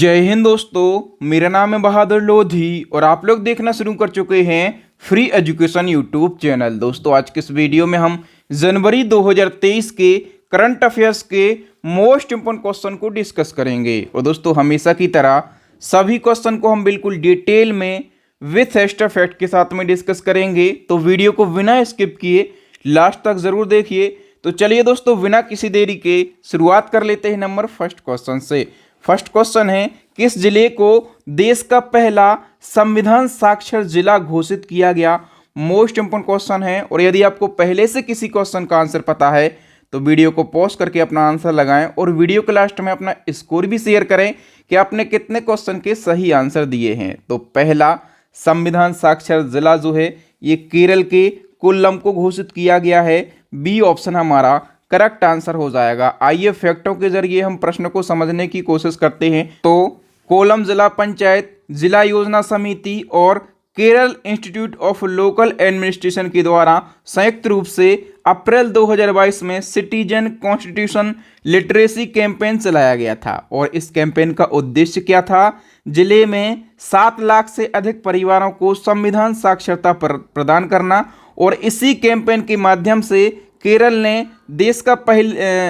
जय हिंद दोस्तों, मेरा नाम है बहादुर लोधी और आप लोग देखना शुरू कर चुके हैं फ्री एजुकेशन यूट्यूब चैनल। दोस्तों आज के इस वीडियो में हम जनवरी 2023 के करंट अफेयर्स के मोस्ट इंपोर्टेंट क्वेश्चन को डिस्कस करेंगे। और दोस्तों हमेशा की तरह सभी क्वेश्चन को हम बिल्कुल डिटेल में विथ एक्स्ट्रा फैक्ट के साथ में डिस्कस करेंगे, तो वीडियो को बिना स्किप किए लास्ट तक जरूर देखिए। तो चलिए दोस्तों बिना किसी देरी के शुरुआत कर लेते हैं नंबर फर्स्ट क्वेश्चन से। फर्स्ट क्वेश्चन है, किस जिले को देश का पहला संविधान साक्षर जिला घोषित किया गया? मोस्ट इंपोर्टेंट क्वेश्चन है। और यदि आपको पहले से किसी क्वेश्चन का आंसर पता है तो वीडियो को पॉज करके अपना आंसर लगाएं और वीडियो के लास्ट में अपना स्कोर भी शेयर करें कि आपने कितने क्वेश्चन के सही आंसर दिए हैं। तो पहला संविधान साक्षर जिला जो है ये केरल के कोल्लम को घोषित किया गया है। बी ऑप्शन हमारा करेक्ट आंसर हो जाएगा। आइए फैक्टों के जरिए हम प्रश्न को समझने की कोशिश करते हैं। तो कोल्लम जिला पंचायत, जिला योजना समिति और Kerala institute of local administration के द्वारा संयुक्त रूप से अप्रैल 2022 में सिटीजन कॉन्स्टिट्यूशन लिटरेसी कैंपेन चलाया गया था। और इस कैंपेन का उद्देश्य क्या था? जिले में 7 लाख से अधिक परिवारों को संविधान साक्षरता प्रदान करना। और इसी कैंपेन के माध्यम से केरल ने देश का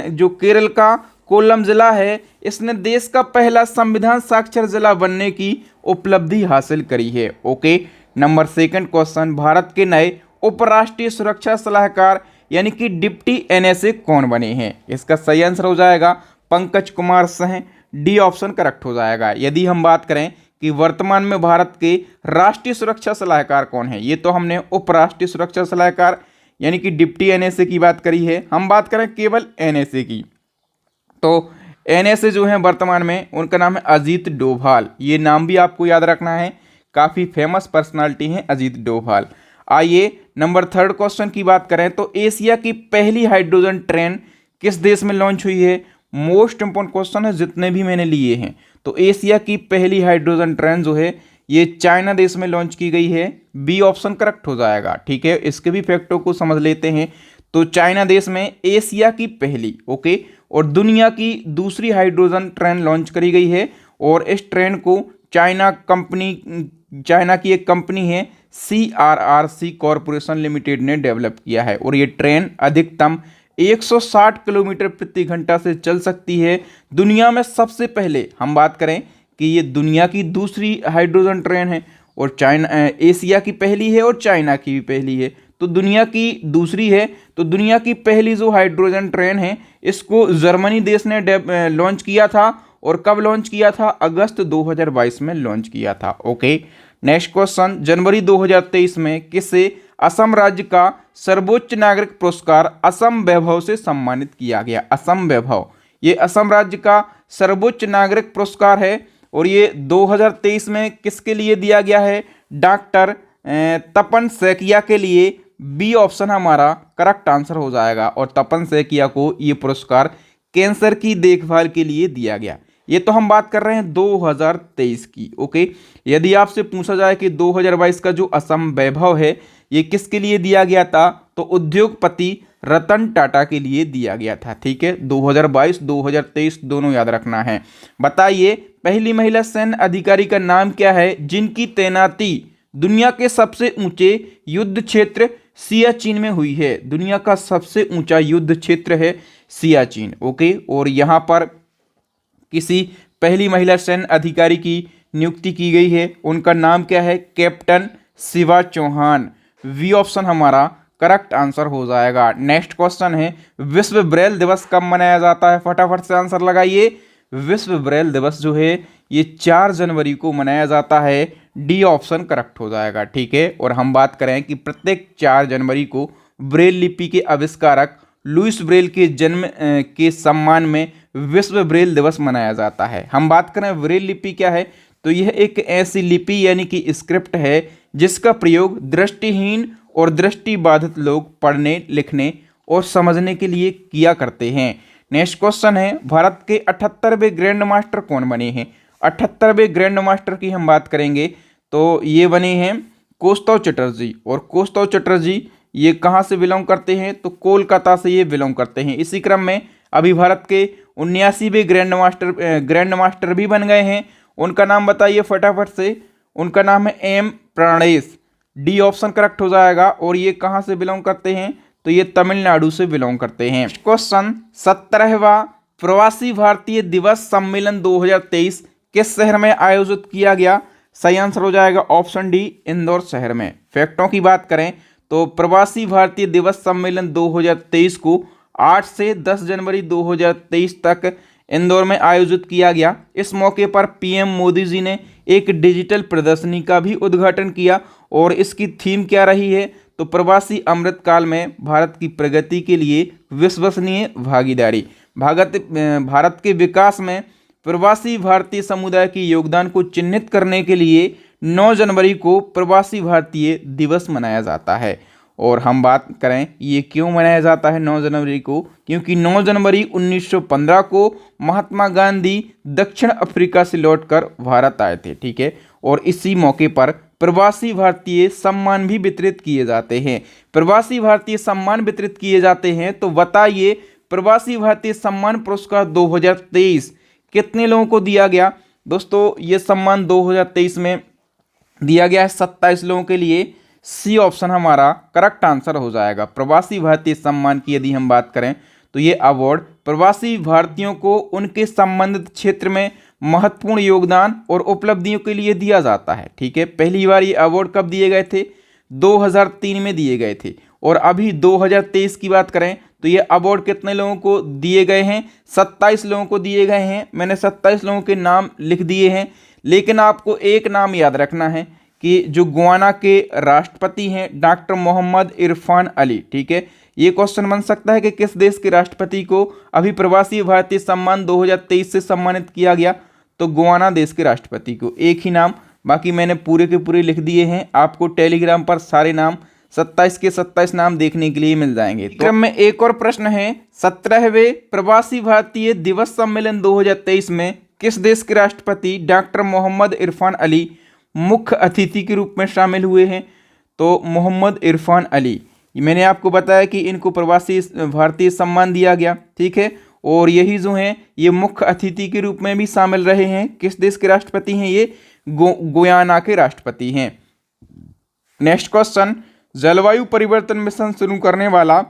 जो केरल का कोल्लम जिला है, इसने देश का पहला संविधान साक्षर जिला बनने की उपलब्धि हासिल करी है। Okay, number second question, Bharat के नए उपराष्ट्रीय सुरक्षा सलाहकार यानी कि डिप्टी एनएसए कौन बने हैं? इसका सही आंसर हो जाएगा Pankaj Kumar Singh. D option correct हो जाएगा। यदि हम बात करें कि वर्तमान में भारत के राष्ट्रीय सुरक्षा सलाहकार कौन है, ये तो हमने उपराष्ट्रीय सुरक्षा सलाहकार यानी कि डिप्टी एनएसए की बात करी है। हम बात करें केवल एनएसए की, तो एनएसए जो है वर्तमान में उनका नाम है अजीत डोभाल। ये नाम भी आपको याद रखना है, काफ़ी फेमस पर्सनालिटी हैं अजीत डोभाल। आइए नंबर थर्ड क्वेश्चन की बात करें तो एशिया की पहली हाइड्रोजन ट्रेन किस देश में लॉन्च हुई है? मोस्ट इंपोर्टेंट क्वेश्चन है जितने भी मैंने लिए हैं। तो एशिया की पहली हाइड्रोजन ट्रेन जो है ये चाइना देश में लॉन्च की गई है। बी ऑप्शन करेक्ट हो जाएगा। ठीक है, इसके भी फैक्टों को समझ लेते हैं। तो चाइना देश में एशिया की पहली और दुनिया की दूसरी हाइड्रोजन ट्रेन लॉन्च करी गई है। और इस ट्रेन को चाइना की एक कंपनी है CRRC कॉरपोरेशन लिमिटेड ने डेवलप किया है। और ये ट्रेन अधिकतम 160 किलोमीटर प्रति घंटा से चल सकती है। दुनिया में सबसे पहले हम बात करें कि ये दुनिया की दूसरी हाइड्रोजन ट्रेन है और एशिया की पहली है और चाइना की भी पहली है। तो दुनिया की दूसरी है, तो दुनिया की पहली जो हाइड्रोजन ट्रेन है इसको जर्मनी देश ने लॉन्च किया था। और कब लॉन्च किया था? अगस्त 2022 में लॉन्च किया था। ओके, नेक्स्ट क्वेश्चन, जनवरी 2023 में किसे असम राज्य का सर्वोच्च नागरिक पुरस्कार असम वैभव से सम्मानित किया गया? असम वैभव ये असम राज्य का सर्वोच्च नागरिक पुरस्कार है और ये 2023 में किसके लिए दिया गया है? डॉक्टर तपन सैकिया के लिए। बी ऑप्शन हमारा करेक्ट आंसर हो जाएगा। और तपन सैकिया को ये पुरस्कार कैंसर की देखभाल के लिए दिया गया। ये तो हम बात कर रहे हैं 2023 की। ओके, यदि आपसे पूछा जाए कि 2022 का जो असम वैभव है ये किसके लिए दिया गया था, तो उद्योगपति रतन टाटा के लिए दिया गया था। ठीक है, 2022 2023 दोनों याद रखना है। बताइए पहली महिला सैन्य अधिकारी का नाम क्या है जिनकी तैनाती दुनिया के सबसे ऊंचे युद्ध क्षेत्र सियाचिन में हुई है? दुनिया का सबसे ऊंचा युद्ध क्षेत्र है सियाचिन। ओके, और यहाँ पर किसी पहली महिला सैन्य अधिकारी की नियुक्ति की गई है। उनका नाम क्या है? Captain Shiva Chauhan. B option हमारा करेक्ट आंसर हो जाएगा। नेक्स्ट क्वेश्चन है, विश्व ब्रेल दिवस कब मनाया जाता है? फटाफट से आंसर लगाइए। विश्व ब्रेल दिवस जो है ये 4 जनवरी को मनाया जाता है। डी ऑप्शन करेक्ट हो जाएगा। ठीक है, और हम बात करें कि प्रत्येक 4 जनवरी को ब्रेल लिपि के आविष्कारक लुइस ब्रेल के जन्म के सम्मान में विश्व ब्रेल दिवस मनाया जाता है। हम बात करें ब्रेल लिपि क्या है, तो यह एक ऐसी लिपि यानी कि स्क्रिप्ट है जिसका प्रयोग दृष्टिहीन और दृष्टिबाधित लोग पढ़ने, लिखने और समझने के लिए किया करते हैं। नेक्स्ट क्वेश्चन है, भारत के 78वें ग्रैंड मास्टर कौन बने हैं? 78वें ग्रैंड मास्टर की हम बात करेंगे तो ये बने हैं कौस्तव चटर्जी। और कौस्तव चटर्जी ये कहाँ से बिलोंग करते हैं? तो कोलकाता से ये बिलोंग करते हैं। इसी क्रम में अभी भारत के 79वें ग्रैंड मास्टर भी बन गए हैं उनका नाम बताइए फटाफट से। उनका नाम है M Pranesh. D option correct हो जाएगा। और ये कहाँ से बिलोंग करते हैं? तो ये तमिलनाडु से बिलोंग करते हैं। क्वेश्चन 17वां प्रवासी भारतीय दिवस सम्मेलन 2023 किस शहर में आयोजित किया गया? सही आंसर हो जाएगा ऑप्शन डी, इंदौर शहर में। फैक्टों की बात करें तो प्रवासी भारतीय दिवस सम्मेलन 2023 को 8 से 10 जनवरी 2023 तक इंदौर में आयोजित किया गया। इस मौके पर पीएम मोदी जी ने एक डिजिटल प्रदर्शनी का भी उद्घाटन किया और इसकी थीम क्या रही है? तो प्रवासी अमृतकाल में भारत की प्रगति के लिए विश्वसनीय भागीदारी। भारत के विकास में प्रवासी भारतीय समुदाय के योगदान को चिन्हित करने के लिए 9 जनवरी को प्रवासी भारतीय दिवस मनाया जाता है। और हम बात करें ये क्यों मनाया जाता है 9 जनवरी को? क्योंकि 9 जनवरी 1915 को महात्मा गांधी दक्षिण अफ्रीका से लौटकर भारत आए थे, ठीक है। और इसी मौके पर प्रवासी भारतीय सम्मान भी वितरित किए जाते हैं। प्रवासी भारतीय सम्मान वितरित किए जाते हैं। तो बताइए प्रवासी भारतीय सम्मान पुरस्कार 2023 कितने लोगों को दिया गया? दोस्तों ये सम्मान 2023 में दिया गया है 27 लोगों के लिए। सी ऑप्शन हमारा करेक्ट आंसर हो जाएगा। प्रवासी भारतीय सम्मान की यदि हम बात करें तो ये अवार्ड प्रवासी भारतीयों को उनके संबंधित क्षेत्र में महत्वपूर्ण योगदान और उपलब्धियों के लिए दिया जाता है, ठीक है। पहली बार ये अवार्ड कब दिए गए थे? 2003 में दिए गए थे। और अभी 2023 की बात करें तो ये अवार्ड कितने लोगों को दिए गए हैं? 27 लोगों को दिए गए हैं। मैंने 27 लोगों के नाम लिख दिए हैं, लेकिन आपको एक नाम याद रखना है कि जो गुयाना के राष्ट्रपति हैं डॉक्टर मोहम्मद इरफान अली, ठीक है। ये क्वेश्चन बन सकता है कि किस देश के राष्ट्रपति को अभी प्रवासी भारतीय सम्मान 2023 से सम्मानित किया गया? तो गुयाना देश के राष्ट्रपति को। एक ही नाम, बाकी मैंने पूरे के पूरे लिख दिए हैं। आपको टेलीग्राम पर सारे नाम 27 के 27 नाम देखने के लिए मिल जाएंगे। तो क्रम में एक और प्रश्न है, 17वें प्रवासी भारतीय दिवस सम्मेलन 2023 में किस देश के राष्ट्रपति डॉक्टर मोहम्मद इरफान अली मुख्य अतिथि के रूप में शामिल हुए हैं? तो मोहम्मद इरफान अली, मैंने आपको बताया कि इनको प्रवासी भारतीय सम्मान दिया गया, ठीक है। और यही जो हैं ये मुख्य अतिथि के रूप में भी शामिल रहे हैं। किस देश के राष्ट्रपति हैं ये? गुयाना के राष्ट्रपति हैं। नेक्स्ट क्वेश्चन, जलवायु परिवर्तन मिशन शुरू करने वाला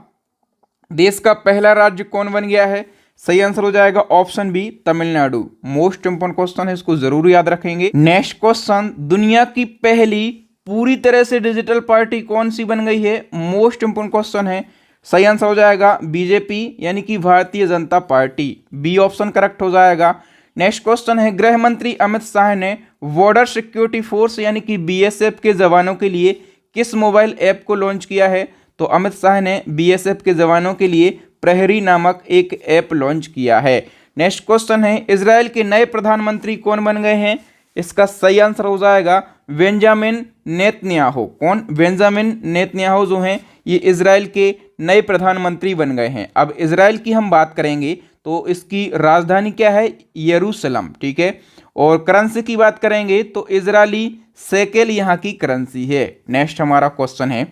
देश का पहला राज्य कौन बन गया है? सही आंसर हो जाएगा option B, Tamil Nadu. Most important question है, इसको जरूर याद रखेंगे। नेक्स्ट क्वेश्चन, दुनिया की पहली पूरी तरह से डिजिटल पार्टी कौन सी बन गई है? मोस्ट इंपोर्टेंट क्वेश्चन है। सही आंसर हो जाएगा बीजेपी यानी कि Bharatiya Janata party. B option correct हो जाएगा। नेक्स्ट क्वेश्चन है, गृह मंत्री अमित शाह ने बॉर्डर सिक्योरिटी फोर्स यानी कि बीएसएफ के जवानों के लिए किस मोबाइल ऐप को लॉन्च किया है? तो अमित शाह ने बीएसएफ के जवानों के लिए प्रहरी नामक एक ऐप लॉन्च किया है। नेक्स्ट क्वेश्चन है, इजराइल के नए प्रधानमंत्री कौन बन गए हैं? इसका सही आंसर हो जाएगा बेंजामिन नेतन्याहू। कौन? बेंजामिन नेतन्याहू जो हैं ये इजराइल के नए प्रधानमंत्री बन गए हैं। अब इजराइल की हम बात करेंगे तो इसकी राजधानी क्या है? यरूशलेम, ठीक है। और करेंसी की बात करेंगे तो इजरायली शेकेल यहाँ की करेंसी है। नेक्स्ट हमारा क्वेश्चन है,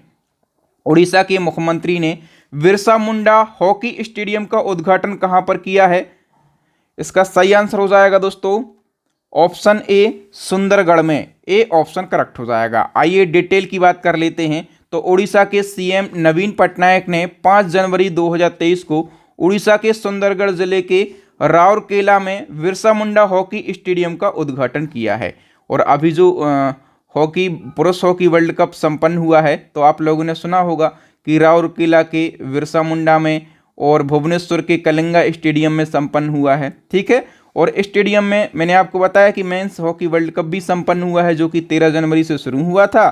उड़ीसा के मुख्यमंत्री ने बिरसा मुंडा हॉकी स्टेडियम का उद्घाटन कहाँ पर किया है? इसका सही आंसर हो जाएगा दोस्तों ऑप्शन ए, सुंदरगढ़ में। ए ऑप्शन करेक्ट हो जाएगा। आइए डिटेल की बात कर लेते हैं। तो उड़ीसा के सीएम नवीन पटनायक ने 5 जनवरी 2023 को उड़ीसा के सुंदरगढ़ जिले के राउरकेला में बिरसा मुंडा हॉकी स्टेडियम का उद्घाटन किया है। और अभी जो हॉकी पुरुष हॉकी वर्ल्ड कप संपन्न हुआ है तो आप लोगों ने सुना होगा कि राउरकेला के बिरसा मुंडा में और भुवनेश्वर के कलिंगा स्टेडियम में संपन्न हुआ है, ठीक है। और स्टेडियम में मैंने आपको बताया कि मेंस हॉकी वर्ल्ड कप भी संपन्न हुआ है जो कि 13 जनवरी से शुरू हुआ था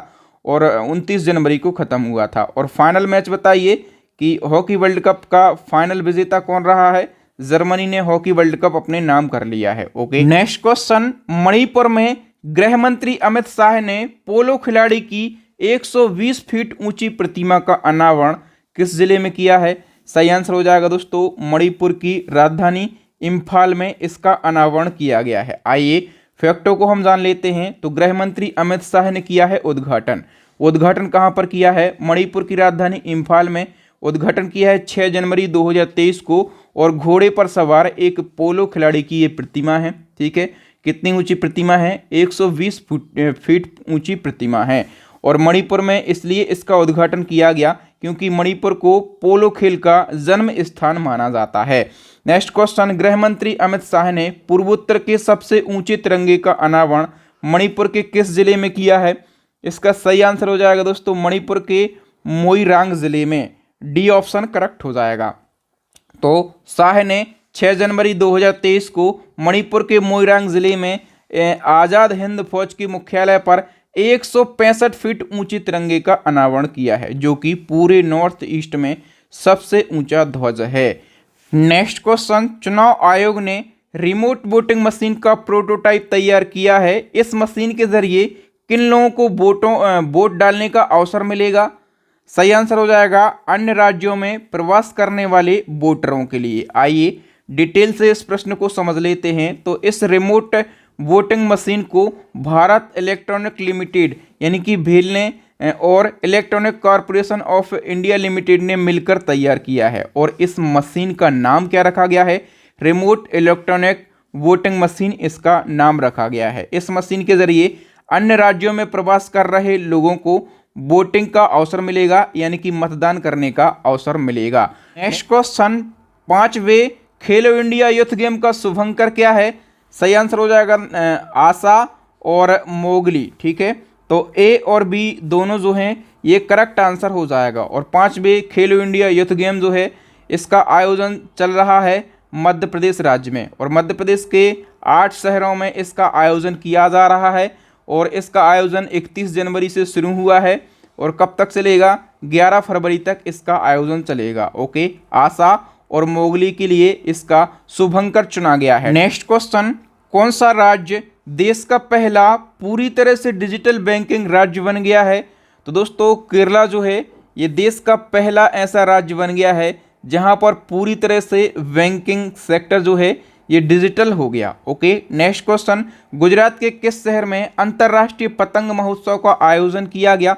और 29 जनवरी को ख़त्म हुआ था। और फाइनल मैच बताइए कि हॉकी वर्ल्ड कप का फाइनल विजेता कौन रहा है? जर्मनी ने हॉकी वर्ल्ड कप अपने नाम कर लिया है। ओके, नेक्स्ट क्वेश्चन, मणिपुर में गृह मंत्री अमित शाह ने पोलो खिलाड़ी की 120 फीट ऊंची प्रतिमा का अनावरण किस जिले में किया है? सही आंसर हो जाएगा दोस्तों मणिपुर की राजधानी इम्फाल में इसका अनावरण किया गया है। आइए फैक्टों को हम जान लेते हैं। तो गृह मंत्री अमित शाह ने किया है उद्घाटन। उद्घाटन कहां पर किया है? मणिपुर की राजधानी इम्फाल में उद्घाटन किया है 6 जनवरी 2023 को। और घोड़े पर सवार एक पोलो खिलाड़ी की ये प्रतिमा है, ठीक है। कितनी ऊंची प्रतिमा है? 120 फीट ऊंची प्रतिमा है। और मणिपुर में इसलिए इसका उद्घाटन किया गया क्योंकि मणिपुर को पोलो खेल का जन्म स्थान माना जाता है। नेक्स्ट क्वेश्चन, गृह मंत्री अमित शाह ने पूर्वोत्तर के सबसे ऊंचे तिरंगे का अनावरण मणिपुर के किस जिले में किया है? इसका सही आंसर हो जाएगा दोस्तों मणिपुर के मोइरांग जिले में। डी ऑप्शन करेक्ट हो जाएगा। तो शाह ने 6 जनवरी 2023 को मणिपुर के मोइरांग जिले में आज़ाद हिंद फौज के मुख्यालय पर 165 फीट ऊंचे तिरंगे का अनावरण किया है, जो कि पूरे नॉर्थ ईस्ट में सबसे ऊंचा ध्वज है। नेक्स्ट क्वेश्चन, चुनाव आयोग ने रिमोट वोटिंग मशीन का प्रोटोटाइप तैयार किया है। इस मशीन के जरिए किन लोगों को वोट डालने का अवसर मिलेगा? सही आंसर हो जाएगा अन्य राज्यों में प्रवास करने वाले वोटरों के लिए। आइए डिटेल से इस प्रश्न को समझ लेते हैं। तो इस रिमोट वोटिंग मशीन को भारत इलेक्ट्रॉनिक लिमिटेड यानी कि भेल ने और electronic corporation of India limited ने मिलकर तैयार किया है। और इस मशीन का नाम क्या रखा गया है? रिमोट इलेक्ट्रॉनिक वोटिंग मशीन इसका नाम रखा गया है। इस मशीन के जरिए अन्य राज्यों में प्रवास कर रहे लोगों को वोटिंग का अवसर मिलेगा, यानी कि मतदान करने का अवसर मिलेगा। नेक्स्ट क्वेश्चन, 5वें खेलो इंडिया यूथ गेम का शुभंकर क्या है? सही आंसर हो जाएगा आशा और मोगली। ठीक है, तो ए और बी दोनों जो हैं ये करेक्ट आंसर हो जाएगा। और 5वें खेलो इंडिया यूथ गेम जो है इसका आयोजन चल रहा है मध्य प्रदेश राज्य में, और मध्य प्रदेश के 8 शहरों में इसका आयोजन किया जा रहा है। और इसका आयोजन 31 जनवरी से शुरू हुआ है और कब तक चलेगा? 11 फरवरी तक इसका आयोजन चलेगा। ओके, आशा और मोगली के लिए इसका शुभंकर चुना गया है। नेक्स्ट क्वेश्चन, कौन सा राज्य देश का पहला पूरी तरह से डिजिटल बैंकिंग राज्य बन गया है? तो दोस्तों केरला जो है ये देश का पहला ऐसा राज्य बन गया है जहां पर पूरी तरह से बैंकिंग सेक्टर जो है ये डिजिटल हो गया। ओके, नेक्स्ट क्वेश्चन, गुजरात के किस शहर में अंतर्राष्ट्रीय पतंग महोत्सव का आयोजन किया गया?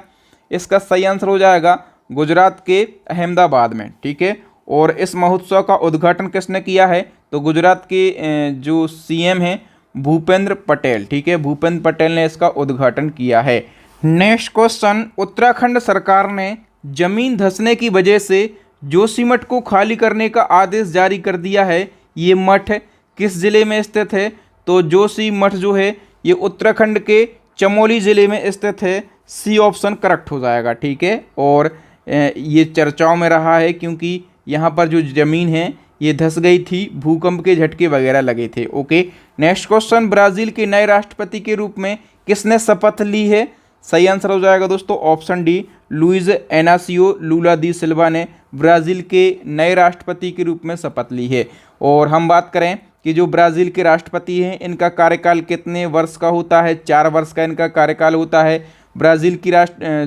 इसका सही आंसर हो जाएगा गुजरात के अहमदाबाद में। ठीक है, और इस महोत्सव का उद्घाटन किसने किया है? तो गुजरात के जो सीएम हैं भूपेंद्र पटेल। ठीक है, भूपेंद्र पटेल ने इसका उद्घाटन किया है। नेक्स्ट क्वेश्चन, उत्तराखंड सरकार ने जमीन धंसने की वजह से जोशीमठ को खाली करने का आदेश जारी कर दिया है। ये मठ किस जिले में स्थित है? तो जोशीमठ जो है ये उत्तराखंड के चमोली जिले में स्थित है। सी ऑप्शन करेक्ट हो जाएगा। ठीक है, और ये चर्चाओं में रहा है क्योंकि यहाँ पर जो ज़मीन है ये धंस गई थी, भूकंप के झटके वगैरह लगे थे। ओके, नेक्स्ट क्वेश्चन, ब्राज़ील के नए राष्ट्रपति के रूप में किसने शपथ ली है? सही आंसर हो जाएगा दोस्तों ऑप्शन डी, लुइज एनासियो लूला दी सिल्वा ने ब्राज़ील के नए राष्ट्रपति के रूप में शपथ ली है। और हम बात करें कि जो ब्राज़ील के राष्ट्रपति हैं इनका कार्यकाल कितने वर्ष का होता है? 4 वर्ष का इनका कार्यकाल होता है। ब्राज़ील की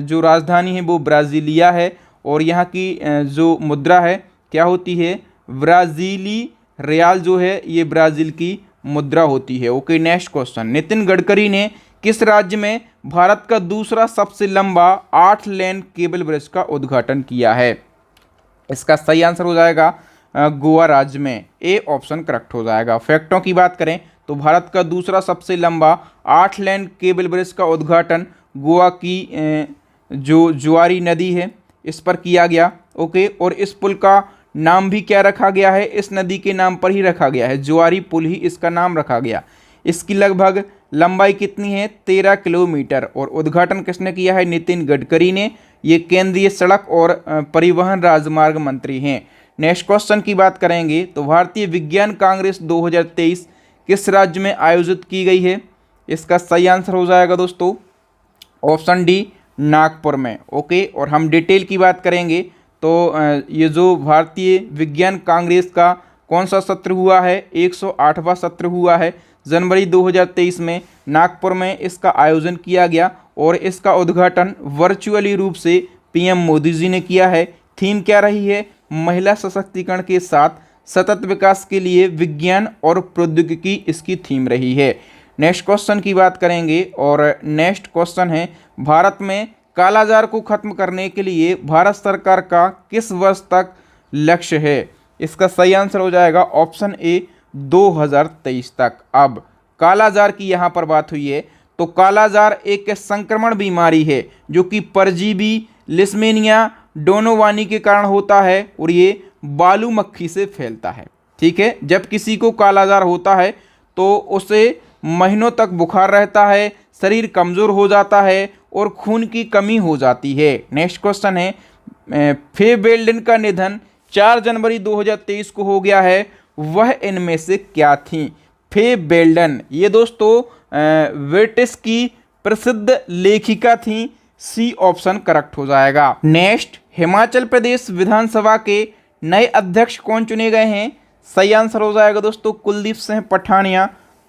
जो राजधानी है वो ब्राज़ीलिया है और यहाँ की जो मुद्रा है क्या होती है? ब्राज़ीली रियाल जो है ये ब्राज़ील की मुद्रा होती है। Okay, next question, Nitin Gadkari ने किस राज्य में भारत का दूसरा सबसे लंबा 8 लेन केबल ब्रिज का उद्घाटन किया है? इसका सही आंसर हो जाएगा गोवा राज्य में। ए ऑप्शन करेक्ट हो जाएगा। फैक्टों की बात करें तो भारत का दूसरा सबसे लंबा 8 लेन केबल ब्रिज का उद्घाटन गोवा की जो जुआरी नदी है इस पर किया गया। ओके, और इस पुल का नाम भी क्या रखा गया है? इस नदी के नाम पर ही रखा गया है, जुआरी पुल ही इसका नाम रखा गया। इसकी लगभग लंबाई कितनी है? 13 किलोमीटर। और उद्घाटन किसने किया है? नितिन गडकरी ने। ये केंद्रीय सड़क और परिवहन राजमार्ग मंत्री हैं। नेक्स्ट क्वेश्चन की बात करेंगे तो भारतीय विज्ञान कांग्रेस 2023 किस राज्य में आयोजित की गई है? इसका सही आंसर हो जाएगा दोस्तों ऑप्शन डी, नागपुर में। ओके, और हम डिटेल की बात करेंगे तो ये जो भारतीय विज्ञान कांग्रेस का कौन सा सत्र हुआ है? 108वां सत्र हुआ है। जनवरी 2023 में नागपुर में इसका आयोजन किया गया और इसका उद्घाटन वर्चुअली रूप से पीएम मोदी जी ने किया है। थीम क्या रही है? महिला सशक्तिकरण के साथ सतत विकास के लिए विज्ञान और प्रौद्योगिकी इसकी थीम रही है। नेक्स्ट क्वेश्चन की बात करेंगे और नेक्स्ट क्वेश्चन है, भारत में कालाजार को खत्म करने के लिए भारत सरकार का किस वर्ष तक लक्ष्य है? इसका सही आंसर हो जाएगा ऑप्शन ए, 2023 तक। अब कालाजार की यहाँ पर बात हुई है, तो कालाजार एक संक्रमण बीमारी है जो कि परजीवी लिस्मेनिया डोनोवानी के कारण होता है और ये बालू मक्खी से फैलता है। ठीक है, जब किसी को कालाजार होता है तो उसे महीनों तक बुखार रहता है, शरीर कमज़ोर हो जाता है और खून की कमी हो जाती है। नेक्स्ट क्वेश्चन है, फे बेल्डेन का निधन 4 जनवरी 2023 को हो गया है, वह इनमें से क्या थी? फे बेल्डेन ये दोस्तों ब्रिटिश की प्रसिद्ध लेखिका थी। सी ऑप्शन करेक्ट हो जाएगा। नेक्स्ट, हिमाचल प्रदेश विधानसभा के नए अध्यक्ष कौन चुने गए हैं? सही आंसर हो जाएगा दोस्तों कुलदीप सिंह पठानिया,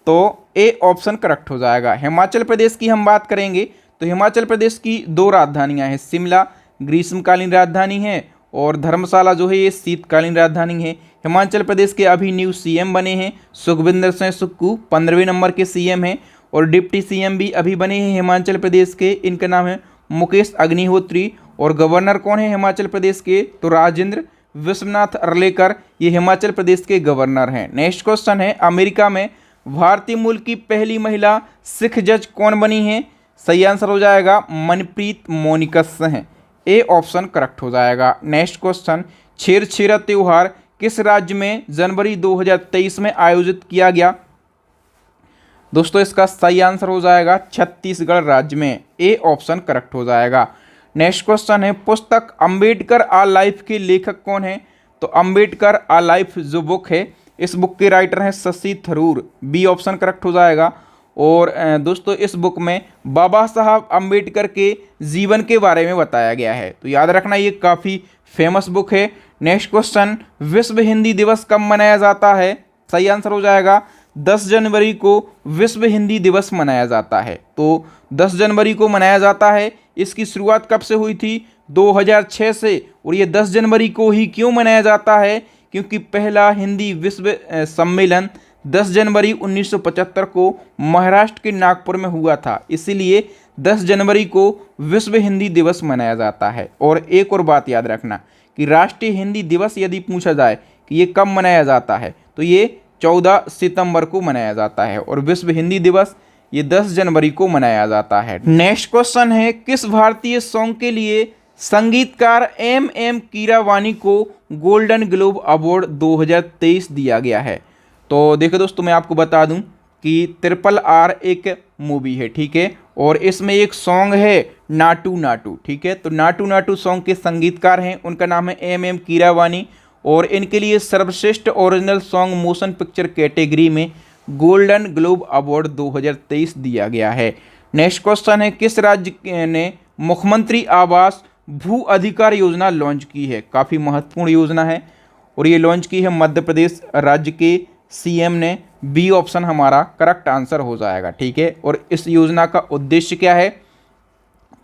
तो ए ऑप्शन करेक्ट हो जाएगा। हिमाचल प्रदेश की हम बात करेंगे तो हिमाचल प्रदेश की 2 राजधानियां हैं, शिमला ग्रीष्मकालीन राजधानी है और धर्मशाला जो है ये शीतकालीन राजधानी है। हिमाचल प्रदेश के अभी न्यू सीएम बने हैं सुखविंदर सिंह सुक्खू, 15वें नंबर के सीएम हैं और डिप्टी सीएम भी अभी बने हैं हिमाचल प्रदेश के, इनका नाम है मुकेश अग्निहोत्री। और गवर्नर कौन है हिमाचल प्रदेश के? तो राजेंद्र विश्वनाथ अर्लेकर, ये हिमाचल प्रदेश के गवर्नर हैं। नेक्स्ट क्वेश्चन है, अमेरिका में भारतीय मूल की पहली महिला सिख जज कौन बनी है? सही आंसर हो जाएगा मनप्रीत मोनिकस हैं, ए ऑप्शन करेक्ट हो जाएगा। नेक्स्ट क्वेश्चन, छेरछेरा त्योहार किस राज्य में जनवरी 2023 में आयोजित किया गया? दोस्तों इसका सही आंसर हो जाएगा छत्तीसगढ़ राज्य में, ए ऑप्शन करेक्ट हो जाएगा। नेक्स्ट क्वेश्चन है, पुस्तक अंबेडकर आ लाइफ के लेखक कौन है? तो अंबेडकर आ लाइफ जो बुक है, इस बुक के राइटर हैं Shashi Tharoor, B option correct हो जाएगा। और दोस्तों इस बुक में बाबा साहब अंबेडकर के जीवन के बारे में बताया गया है, तो याद रखना ये काफ़ी फेमस बुक है। नेक्स्ट क्वेश्चन, विश्व हिंदी दिवस कब मनाया जाता है? सही आंसर हो जाएगा 10 जनवरी को विश्व हिंदी दिवस मनाया जाता है। तो 10 जनवरी को मनाया जाता है, इसकी शुरुआत कब से हुई थी? 2006 से। और ये 10 जनवरी को ही क्यों मनाया जाता है? क्योंकि पहला हिंदी विश्व सम्मेलन 10 जनवरी 1975 को महाराष्ट्र के नागपुर में हुआ था, इसीलिए 10 जनवरी को विश्व हिंदी दिवस मनाया जाता है। और एक और बात याद रखना कि राष्ट्रीय हिंदी दिवस यदि पूछा जाए कि ये कब मनाया जाता है, तो ये 14 सितंबर को मनाया जाता है और विश्व हिंदी दिवस ये 10 जनवरी को मनाया जाता है। नेक्स्ट क्वेश्चन है, किस भारतीय सॉन्ग के लिए संगीतकार एम कीरावानी को गोल्डन ग्लोब अवार्ड 2023 दिया गया है? तो देखो दोस्तों मैं आपको बता दूं कि RRR एक मूवी है, ठीक है, और इसमें एक सॉन्ग है नाटू नाटू, ठीक है। तो नाटू नाटू सॉन्ग के संगीतकार हैं, उनका नाम है एम कीरावानी और इनके लिए सर्वश्रेष्ठ original song motion picture category में गोल्डन ग्लोब अवार्ड 2023 दिया गया है। नेक्स्ट क्वेश्चन है, किस राज्य ने मुख्यमंत्री आवास भू अधिकार योजना लॉन्च की है? काफ़ी महत्वपूर्ण योजना है और ये लॉन्च की है मध्य प्रदेश राज्य के सीएम ने, बी ऑप्शन हमारा करेक्ट आंसर हो जाएगा, ठीक है। और इस योजना का उद्देश्य क्या है?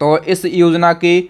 तो इस योजना के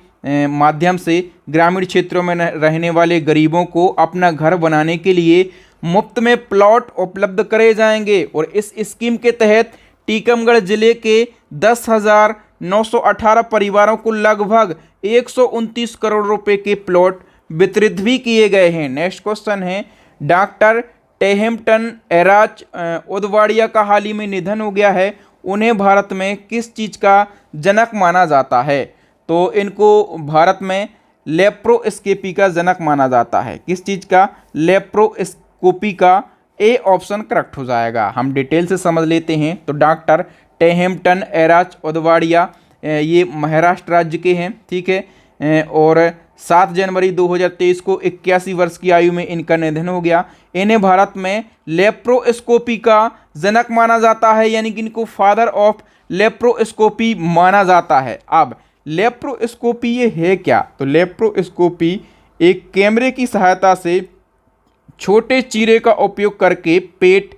माध्यम से ग्रामीण क्षेत्रों में रहने वाले गरीबों को अपना घर बनाने के लिए मुफ्त में प्लॉट उपलब्ध करे जाएंगे और इस स्कीम के तहत टीकमगढ़ जिले के 10,918 परिवारों को लगभग 129 करोड़ रुपए के प्लॉट वितरित भी किए गए हैं। नेक्स्ट क्वेश्चन है, डॉक्टर टेहमटन एराच ओदवाड़िया का हाल ही में निधन हो गया है, उन्हें भारत में किस चीज़ का जनक माना जाता है? तो इनको भारत में लेप्रोस्कोपी का जनक माना जाता है। किस चीज़ का? लेप्रोस्कोपी का, ए ऑप्शन करेक्ट हो जाएगा। हम डिटेल से समझ लेते हैं। तो डॉक्टर टेहमटन एराच ओदवाड़िया ये महाराष्ट्र राज्य के हैं, ठीक है, और 7 जनवरी 2023 को 81 वर्ष की आयु में इनका निधन हो गया। इन्हें भारत में लेप्रोस्कोपी का जनक माना जाता है, यानी कि इनको फादर ऑफ लेप्रोस्कोपी माना जाता है। अब लेप्रोस्कोपी ये है क्या? तो लेप्रोस्कोपी एक कैमरे की सहायता से छोटे चीरे का उपयोग करके पेट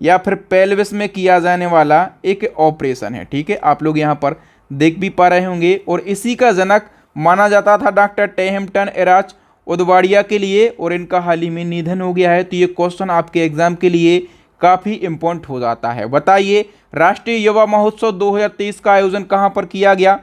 या फिर पेल्विस में किया जाने वाला एक ऑपरेशन है, ठीक है। आप लोग यहाँ पर देख भी पा रहे होंगे और इसी का जनक माना जाता था डॉक्टर टेहमटन एराच ओदवाड़िया के लिए और इनका हाल ही में निधन हो गया है। तो ये क्वेश्चन आपके एग्जाम के लिए काफ़ी इम्पोर्टेंट हो जाता है। बताइए, राष्ट्रीय युवा महोत्सव 2023 का आयोजन कहाँ पर किया गया?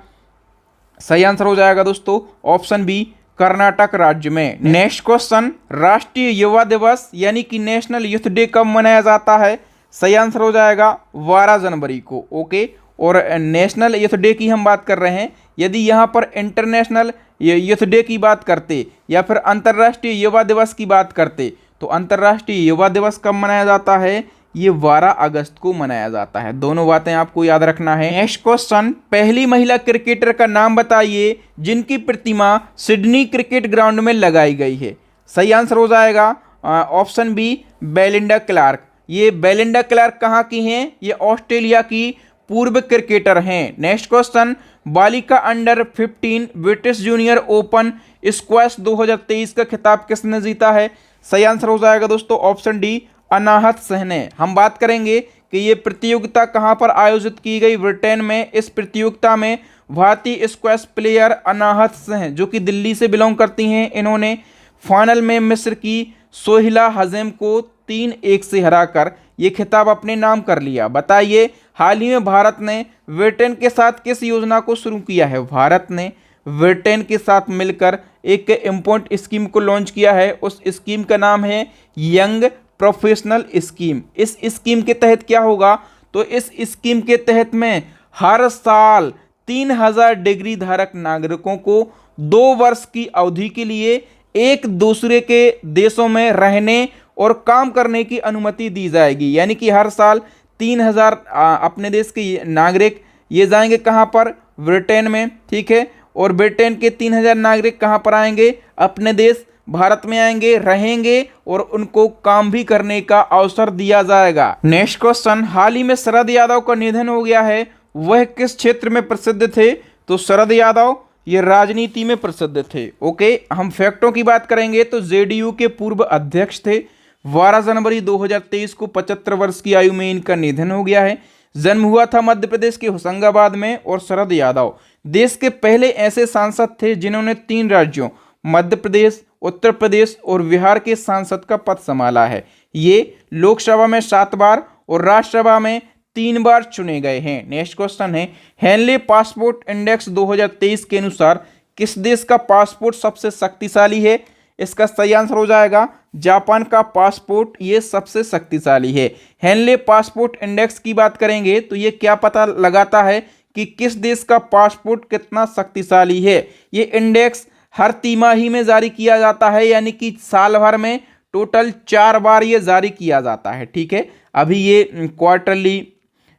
सही आंसर हो जाएगा दोस्तों ऑप्शन बी, कर्नाटक राज्य में। नेक्स्ट क्वेश्चन, राष्ट्रीय युवा दिवस यानी कि नेशनल यूथ डे कब मनाया जाता है? सही आंसर हो जाएगा 12 जनवरी को। ओके, और नेशनल यूथ डे की हम बात कर रहे हैं, यदि यहाँ पर इंटरनेशनल यूथ डे की बात करते या फिर अंतर्राष्ट्रीय युवा दिवस की बात करते, तो अंतर्राष्ट्रीय युवा दिवस कब मनाया जाता है? ये 12 अगस्त को मनाया जाता है। दोनों बातें आपको याद रखना है। नेक्स्ट क्वेश्चन, पहली महिला क्रिकेटर का नाम बताइए जिनकी प्रतिमा सिडनी क्रिकेट ग्राउंड में लगाई गई है। सही आंसर हो जाएगा ऑप्शन बी, बेलिंडा क्लार्क। ये बेलिंडा क्लार्क कहाँ की हैं? ये ऑस्ट्रेलिया की पूर्व क्रिकेटर हैं। नेक्स्ट क्वेश्चन, बालिका under 15 British junior open squash 2023 का खिताब किसने जीता है? सही आंसर हो जाएगा दोस्तों ऑप्शन डी, अनाहत सिंह ने। हम बात करेंगे कि ये प्रतियोगिता कहां पर आयोजित की गई, ब्रिटेन में। इस प्रतियोगिता में भारतीय स्क्वैश प्लेयर अनाहत सिंह, जो कि दिल्ली से बिलोंग करती हैं, इन्होंने फाइनल में मिस्र की सोहिला हजेम को 3-1 से हराकर ये खिताब अपने नाम कर लिया। बताइए, हाल ही में भारत ने ब्रिटेन के साथ किस योजना को शुरू किया है? भारत ने ब्रिटेन के साथ मिलकर एक इम्पोर्ट स्कीम को लॉन्च किया है। उस स्कीम का नाम है यंग प्रोफेशनल स्कीम। इस स्कीम के तहत क्या होगा? तो इस स्कीम के तहत में हर साल 3000 डिग्री धारक नागरिकों को 2 वर्ष की अवधि के लिए एक दूसरे के देशों में रहने और काम करने की अनुमति दी जाएगी। यानी कि हर साल 3000 अपने देश के नागरिक ये जाएंगे कहाँ पर? ब्रिटेन में, ठीक है। और ब्रिटेन के 3000 नागरिक कहाँ पर आएंगे? अपने देश भारत में आएंगे, रहेंगे और उनको काम भी करने का अवसर दिया जाएगा। नेक्स्ट क्वेश्चन, हाल ही में शरद यादव का निधन हो गया है, वह किस क्षेत्र में प्रसिद्ध थे? तो शरद यादव ये राजनीति में प्रसिद्ध थे। ओके, हम फैक्टों की बात करेंगे तो जेडीयू के पूर्व अध्यक्ष थे। 12 जनवरी 2023 को 75 वर्ष की आयु में इनका निधन हो गया है। जन्म हुआ था मध्य प्रदेश के होशंगाबाद में। और शरद यादव देश के पहले ऐसे सांसद थे जिन्होंने 3 राज्यों मध्य प्रदेश, उत्तर प्रदेश और बिहार के सांसद का पद संभाला है। ये लोकसभा में 7 बार और राज्यसभा में 3 बार चुने गए हैं। नेक्स्ट क्वेश्चन है, हेनले पासपोर्ट इंडेक्स 2023 के अनुसार किस देश का पासपोर्ट सबसे शक्तिशाली है? इसका सही आंसर हो जाएगा जापान का पासपोर्ट ये सबसे शक्तिशाली है। हेनले पासपोर्ट इंडेक्स की बात करेंगे तो ये क्या पता लगाता है कि किस देश का पासपोर्ट कितना शक्तिशाली है। ये इंडेक्स हर तिमाही में जारी किया जाता है, यानी कि साल भर में टोटल 4 बार ये जारी किया जाता है, ठीक है। अभी ये क्वार्टरली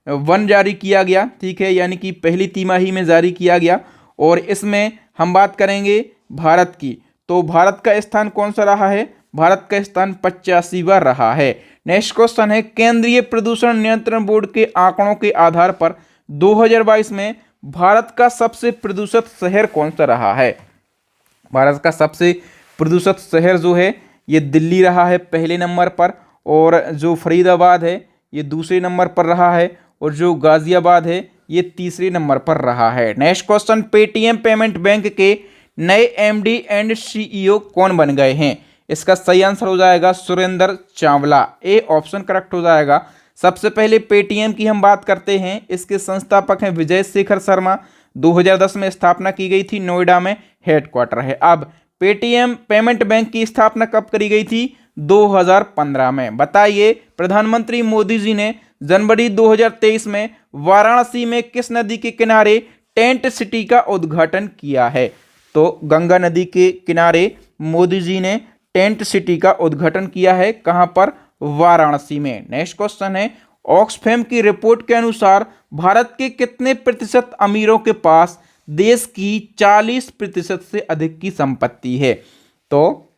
1 जारी किया गया, ठीक है, यानी कि पहली तिमाही में जारी किया गया। और इसमें हम बात करेंगे भारत की, तो भारत का स्थान कौन सा रहा है? भारत का स्थान 85वां रहा है। नेक्स्ट क्वेश्चन है, केंद्रीय प्रदूषण नियंत्रण बोर्ड के आंकड़ों के आधार पर 2022 में भारत का सबसे प्रदूषित शहर कौन सा रहा है? भारत का सबसे प्रदूषित शहर जो है ये दिल्ली रहा है पहले नंबर पर, और जो फरीदाबाद है ये दूसरे नंबर पर रहा है, और जो गाजियाबाद है ये तीसरे नंबर पर रहा है। Next question, Paytm payment bank के नए एमडी एंड सीईओ कौन बन गए हैं? इसका सही आंसर हो जाएगा Surendra Chawla. A option correct हो जाएगा। सबसे पहले पेटीएम की हम बात करते हैं, इसके संस्थापक हैं विजय शेखर शर्मा। 2010 में स्थापना की गई थी, नोएडा में हेडक्वार्टर है। अब पेटीएम पेमेंट बैंक की स्थापना कब करी गई थी? 2015 में। बताइए, प्रधानमंत्री मोदी जी ने जनवरी 2023 में वाराणसी में किस नदी के किनारे टेंट सिटी का उद्घाटन किया है? तो गंगा नदी के किनारे मोदी जी ने टेंट सिटी का उद्घाटन किया है। कहां पर? वाराणसी में। नेक्स्ट क्वेश्चन है, ऑक्सफैम की रिपोर्ट के अनुसार भारत के कितने प्रतिशत अमीरों के पास देश की 40% से अधिक की संपत्ति है? तो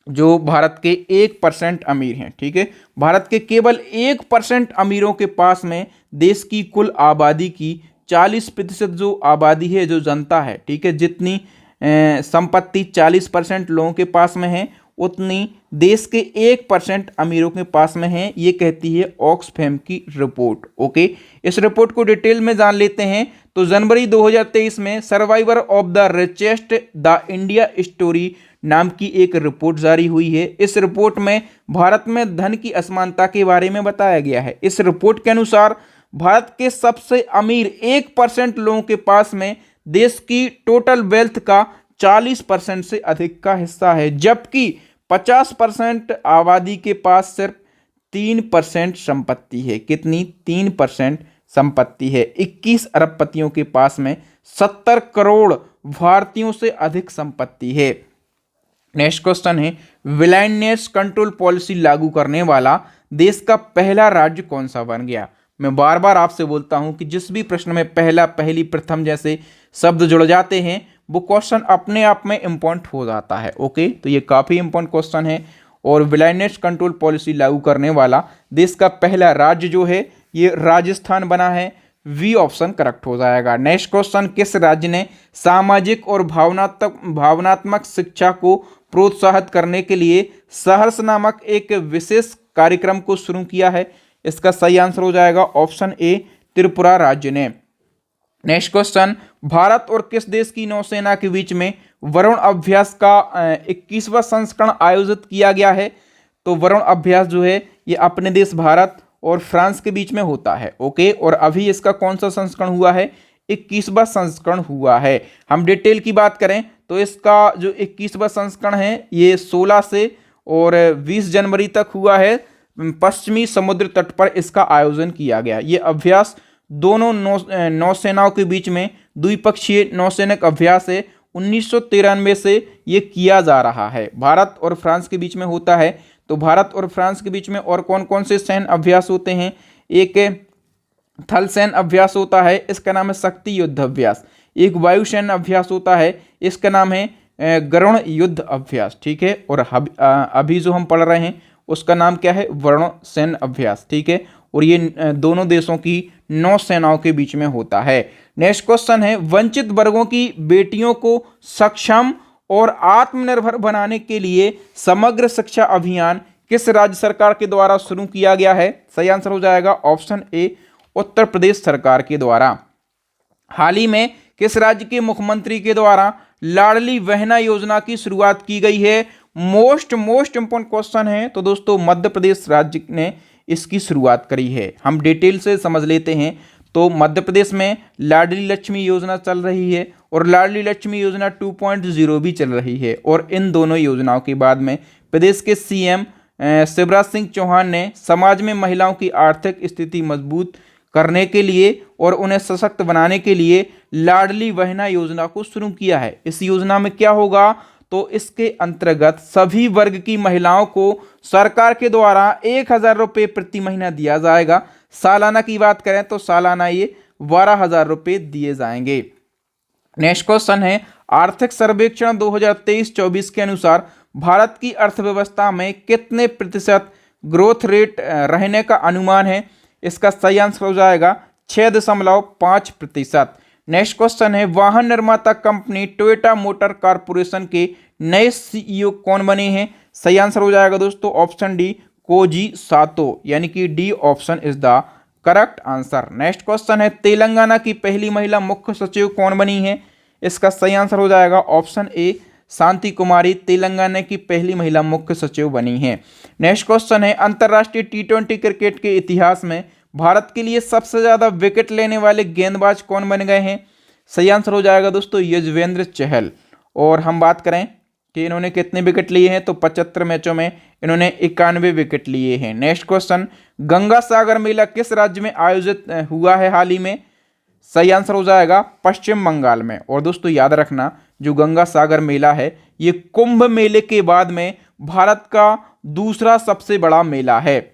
जो भारत के 1% अमीर हैं, ठीक है, भारत के केवल 1% अमीरों के पास में देश की कुल आबादी की 40% जो आबादी है, जो जनता है, ठीक है, जितनी संपत्ति 40% लोगों के पास में है उतनी देश के 1% अमीरों के पास में है, ये कहती है ऑक्सफैम की रिपोर्ट। ओके, इस रिपोर्ट को डिटेल में जान लेते हैं। तो जनवरी 2023 में survivor of the richest the India story नाम की एक रिपोर्ट जारी हुई है। इस रिपोर्ट में भारत में धन की असमानता के बारे में बताया गया है। इस रिपोर्ट के अनुसार भारत के सबसे अमीर 1% लोगों के पास में देश की टोटल वेल्थ का 40% से अधिक का हिस्सा है, जबकि 50% आबादी के पास सिर्फ 3% संपत्ति है। कितनी? 3% संपत्ति है। 21 अरबपतियों के पास में 70 करोड़ भारतीयों से अधिक संपत्ति है। नेक्स्ट क्वेश्चन है, विलायनेस कंट्रोल पॉलिसी लागू करने वाला देश का पहला राज्य कौन सा बन गया? मैं बार बार आपसे बोलता हूं कि जिस भी प्रश्न में पहला, पहली, प्रथम जैसे शब्द जुड़ जाते हैं वो क्वेश्चन अपने आप में इंपॉर्टेंट हो जाता है। ओके, तो ये काफी इंपॉर्टेंट क्वेश्चन है। और विलायनेस कंट्रोल पॉलिसी लागू करने वाला देश का पहला राज्य जो है ये राजस्थान बना है। वी ऑप्शन करेक्ट हो जाएगा। नेक्स्ट क्वेश्चन, किस राज्य ने सामाजिक और भावनात्मक शिक्षा को प्रोत्साहित करने के लिए सहर्ष नामक एक विशेष कार्यक्रम को शुरू किया है? इसका सही आंसर हो जाएगा ऑप्शन ए, त्रिपुरा राज्य ने। नेक्स्ट क्वेश्चन, भारत और किस देश की नौसेना के बीच में वरुण अभ्यास का 21वां संस्करण आयोजित किया गया है? तो वरुण अभ्यास जो है ये अपने देश भारत और फ्रांस के बीच में होता है। ओके, और अभी इसका कौन सा संस्करण हुआ है? 21वां संस्करण हुआ है। हम डिटेल की बात करें तो इसका जो 21वां संस्करण है ये 16 से और 20 जनवरी तक हुआ है। पश्चिमी समुद्र तट पर इसका आयोजन किया गया। ये अभ्यास दोनों नौसेनाओं के बीच में द्विपक्षीय नौसैनिक अभ्यास है। 1993 से ये किया जा रहा है। भारत और फ्रांस के बीच में होता है। तो भारत और फ्रांस के बीच में और कौन कौन से सैन्य अभ्यास होते हैं? एक थल सैन्य अभ्यास होता है, इसका नाम है शक्ति युद्ध अभ्यास। एक वायु सैन्य अभ्यास होता है, इसका नाम है गरुण युद्ध अभ्यास। ठीक है, और अभी जो हम पढ़ रहे हैं उसका नाम क्या है? वरुण सैन्य अभ्यास। ठीक है, और ये दोनों देशों की नौसेनाओं के बीच में होता है। नेक्स्ट क्वेश्चन है, वंचित वर्गों की बेटियों को सक्षम और आत्मनिर्भर बनाने के लिए समग्र शिक्षा अभियान किस राज्य सरकार के द्वारा शुरू किया गया है? सही आंसर हो जाएगा ऑप्शन ए, उत्तर प्रदेश सरकार के द्वारा। हाल ही में किस राज्य के मुख्यमंत्री के द्वारा लाडली बहना योजना की शुरुआत की गई है? मोस्ट इंपोर्टेंट क्वेश्चन है। तो दोस्तों मध्य प्रदेश राज्य ने इसकी शुरुआत करी है। हम डिटेल से समझ लेते हैं। तो मध्य प्रदेश में लाडली लक्ष्मी योजना चल रही है और लाडली लक्ष्मी योजना 2.0 भी चल रही है। और इन दोनों योजनाओं के बाद में प्रदेश के सीएम शिवराज सिंह चौहान ने समाज में महिलाओं की आर्थिक स्थिति मजबूत करने के लिए और उन्हें सशक्त बनाने के लिए लाडली बहना योजना को शुरू किया है। इस योजना में क्या होगा? तो इसके अंतर्गत सभी वर्ग की महिलाओं को सरकार के द्वारा 1000 रुपये प्रति महीना दिया जाएगा। सालाना की बात करें तो सालाना ये 12,000 रुपये दिए जाएंगे। नेक्स्ट क्वेश्चन है, आर्थिक सर्वेक्षण 2023-24 के अनुसार भारत की अर्थव्यवस्था में कितने प्रतिशत ग्रोथ रेट रहने का अनुमान है? इसका सही आंसर हो जाएगा 6.5%। नेक्स्ट क्वेश्चन है, वाहन निर्माता कंपनी टोयोटा मोटर कॉर्पोरेशन के नए सीईओ कौन बने हैं? सही आंसर हो जाएगा दोस्तों ऑप्शन डी, कोजी सातो, यानी कि D option is the correct answer. Next question है, तेलंगाना की पहली महिला मुख्य सचिव कौन बनी है? इसका सही आंसर हो जाएगा ऑप्शन ए, शांति कुमारी तेलंगाना की पहली महिला मुख्य सचिव बनी है। नेक्स्ट क्वेश्चन है, अंतर्राष्ट्रीय T20 क्रिकेट के इतिहास में भारत के लिए सबसे ज्यादा विकेट लेने वाले गेंदबाज कौन बन गए हैं? सही आंसर हो जाएगा दोस्तों युजवेंद्र चहल। और हम बात करें कि इन्होंने कितने विकेट लिए हैं तो 75 मैचों में इन्होंने 91 विकेट लिए हैं। नेक्स्ट क्वेश्चन, गंगा सागर मेला किस राज्य में आयोजित हुआ है हाल ही में? सही आंसर हो जाएगा पश्चिम बंगाल में। और दोस्तों याद रखना, जो गंगा सागर मेला है ये कुंभ मेले के बाद में भारत का दूसरा सबसे बड़ा मेला है।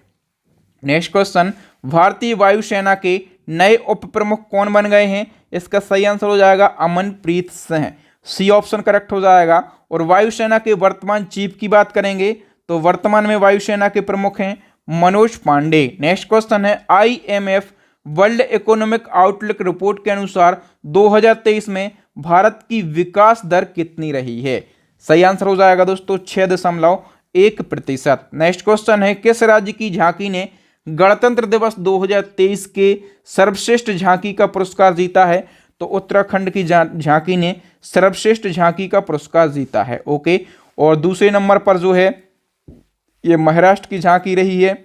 नेक्स्ट क्वेश्चन, भारतीय वायुसेना के नए उप प्रमुख कौन बन गए हैं? इसका सही आंसर हो जाएगा Amanpreet Singh, C option correct हो जाएगा। और वायुसेना के वर्तमान चीफ की बात करेंगे तो वर्तमान में वायुसेना के प्रमुख हैं मनोज पांडे। नेक्स्ट क्वेश्चन है, IMF world economic outlook report के अनुसार 2023 में भारत की विकास दर कितनी रही है? सही आंसर हो जाएगा दोस्तों 6.1%। नेक्स्ट क्वेश्चन है, किस राज्य की झांकी ने गणतंत्र दिवस 2023 के सर्वश्रेष्ठ झांकी का पुरस्कार जीता है? तो उत्तराखंड की झांकी ने सर्वश्रेष्ठ झांकी का पुरस्कार जीता है। ओके, और दूसरे नंबर पर जो है ये महाराष्ट्र की झांकी रही है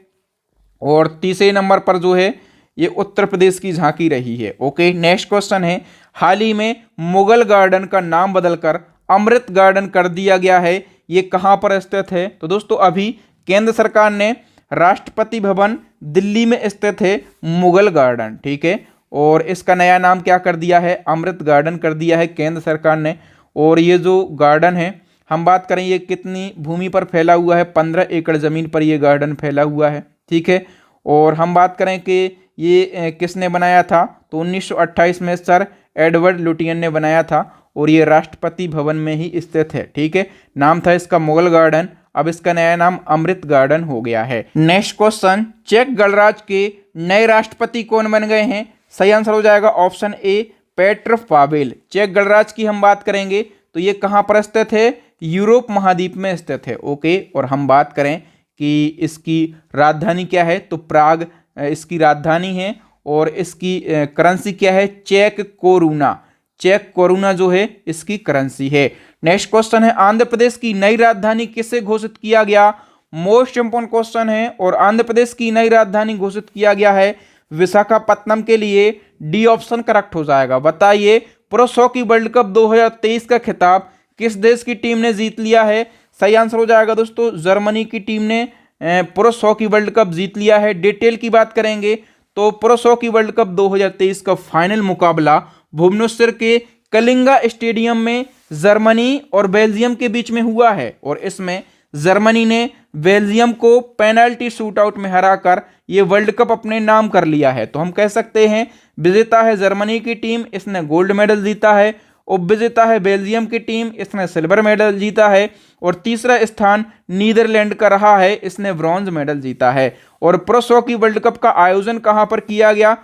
और तीसरे नंबर पर जो है ये उत्तर प्रदेश की झांकी रही है। ओके, नेक्स्ट क्वेश्चन है, हाल ही में मुगल गार्डन का नाम बदलकर अमृत गार्डन कर दिया गया है, ये कहां पर स्थित है? तो दोस्तों अभी केंद्र सरकार ने राष्ट्रपति भवन दिल्ली में स्थित है मुगल गार्डन, ठीक है। और इसका नया नाम क्या कर दिया है, अमृत गार्डन कर दिया है केंद्र सरकार ने। और ये जो गार्डन है, हम बात करें ये कितनी भूमि पर फैला हुआ है, 15 एकड़ ज़मीन पर ये गार्डन फैला हुआ है, ठीक है। और हम बात करें कि ये किसने बनाया था, तो 1928 में सर एडवर्ड लुटियन ने बनाया था और ये राष्ट्रपति भवन में ही स्थित है, ठीक है। नाम था इसका मुगल गार्डन, अब इसका नया नाम अमृत गार्डन हो गया है। नेक्स्ट क्वेश्चन, चेक गणराज्य के नए राष्ट्रपति कौन बन गए हैं? सही आंसर हो जाएगा ऑप्शन ए पेट्र पावेल। चेक गणराज्य की हम बात करेंगे तो ये कहाँ पर स्थित है, यूरोप महाद्वीप में स्थित है, ओके। और हम बात करें कि इसकी राजधानी क्या है, तो प्राग इसकी राजधानी है। और इसकी करेंसी क्या है, चेक कोरुना। चेक कोरुना जो है इसकी करेंसी है। नेक्स्ट क्वेश्चन है, आंध्र प्रदेश की नई राजधानी किसे घोषित किया गया? मोस्ट इंपोर्टेंट क्वेश्चन है। और आंध्र प्रदेश की नई राजधानी घोषित किया गया है विशाखापत्तनम के लिए। डी ऑप्शन करेक्ट हो जाएगा। बताइए, पुरुष हॉकी वर्ल्ड कप 2023 का खिताब किस देश की टीम ने जीत लिया है? सही आंसर हो जाएगा दोस्तों, जर्मनी की टीम ने पुरुष हॉकी वर्ल्ड कप जीत लिया है। डिटेल की बात करेंगे तो पुरुष हॉकी वर्ल्ड कप 2023 का फाइनल मुकाबला भुवनेश्वर के कलिंगा स्टेडियम में जर्मनी और बेल्जियम के बीच में हुआ है। और इसमें जर्मनी ने बेल्जियम को पेनल्टी शूटआउट में हराकर ये वर्ल्ड कप अपने नाम कर लिया है। तो हम कह सकते हैं विजेता है जर्मनी की टीम, इसने गोल्ड मेडल जीता है। उपविजेता है बेल्जियम की टीम, इसने सिल्वर मेडल जीता है। और तीसरा स्थान नीदरलैंड का रहा है, इसने ब्रॉन्ज मेडल जीता है। और पुरुष हॉकी वर्ल्ड कप का आयोजन कहां पर किया गया?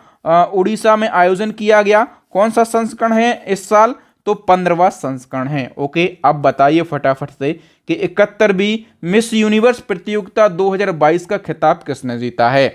उड़ीसा में आयोजन किया गया। कौन सा संस्करण है इस साल? तो 15वां संस्करण है, ओके। अब बताइए फटाफट से कि 71वीं मिस यूनिवर्स प्रतियोगिता 2022 का खिताब किसने जीता है?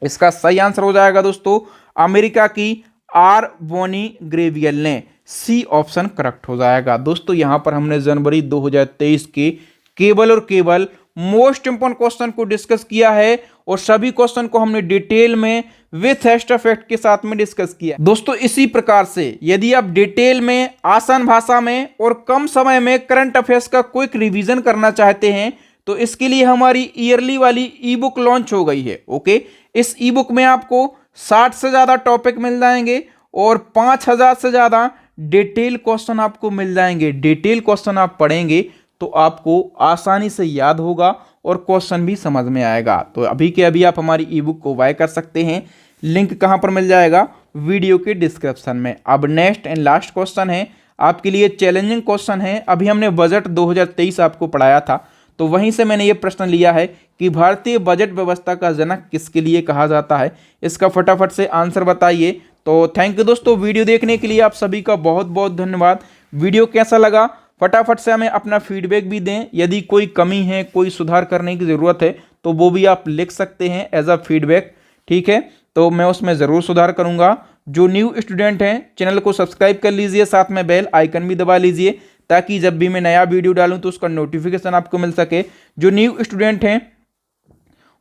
इसका सही आंसर हो जाएगा दोस्तों अमेरिका की आर बोनी ग्रेवियल ने। सी ऑप्शन करेक्ट हो जाएगा। दोस्तों यहां पर हमने जनवरी 2023 के केवल और केवल मोस्ट इंपोर्टेंट क्वेश्चन को डिस्कस किया है और सभी क्वेश्चन को हमने डिटेल में विथ एक्स्ट्रा फैक्ट के साथ में डिस्कस किया। दोस्तों इसी प्रकार से यदि आप डिटेल में, आसान भाषा में और कम समय में करंट अफेयर्स का क्विक रिवीजन करना चाहते हैं तो इसके लिए हमारी ईयरली वाली ई बुक लॉन्च हो गई है, ओके। इस ई बुक में आपको 60 से ज़्यादा टॉपिक मिल जाएंगे और 5000 से ज़्यादा डिटेल क्वेश्चन आपको मिल जाएंगे। डिटेल क्वेश्चन आप पढ़ेंगे तो आपको आसानी से याद होगा और क्वेश्चन भी समझ में आएगा। तो अभी के अभी आप हमारी ई बुक को बाय कर सकते हैं। लिंक कहां पर मिल जाएगा? वीडियो के डिस्क्रिप्शन में। अब नेक्स्ट एंड लास्ट क्वेश्चन है आपके लिए, चैलेंजिंग क्वेश्चन है। अभी हमने बजट 2023 आपको पढ़ाया था तो वहीं से मैंने ये प्रश्न लिया है कि भारतीय बजट व्यवस्था का जनक किसके लिए कहा जाता है? इसका फटाफट से आंसर बताइए। तो थैंक यू दोस्तों, वीडियो देखने के लिए आप सभी का बहुत बहुत धन्यवाद। वीडियो कैसा लगा फटाफट से हमें अपना फीडबैक भी दें। यदि कोई कमी है, कोई सुधार करने की ज़रूरत है तो वो भी आप लिख सकते हैं एज अ फीडबैक, ठीक है। तो मैं उसमें ज़रूर सुधार करूँगा। जो न्यू स्टूडेंट हैं चैनल को सब्सक्राइब कर लीजिए, साथ में बेल आइकन भी दबा लीजिए ताकि जब भी मैं नया वीडियो डालूं तो उसका नोटिफिकेशन आपको मिल सके। जो न्यू स्टूडेंट हैं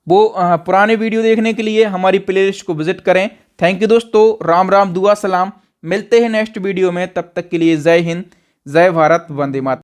वो पुराने वीडियो देखने के लिए हमारी प्लेलिस्ट को विजिट करें। थैंक यू दोस्तों, राम राम दुआ सलाम। मिलते हैं नेक्स्ट वीडियो में, तब तक के लिए जय हिंद, जय भारत, वंदे मातरम।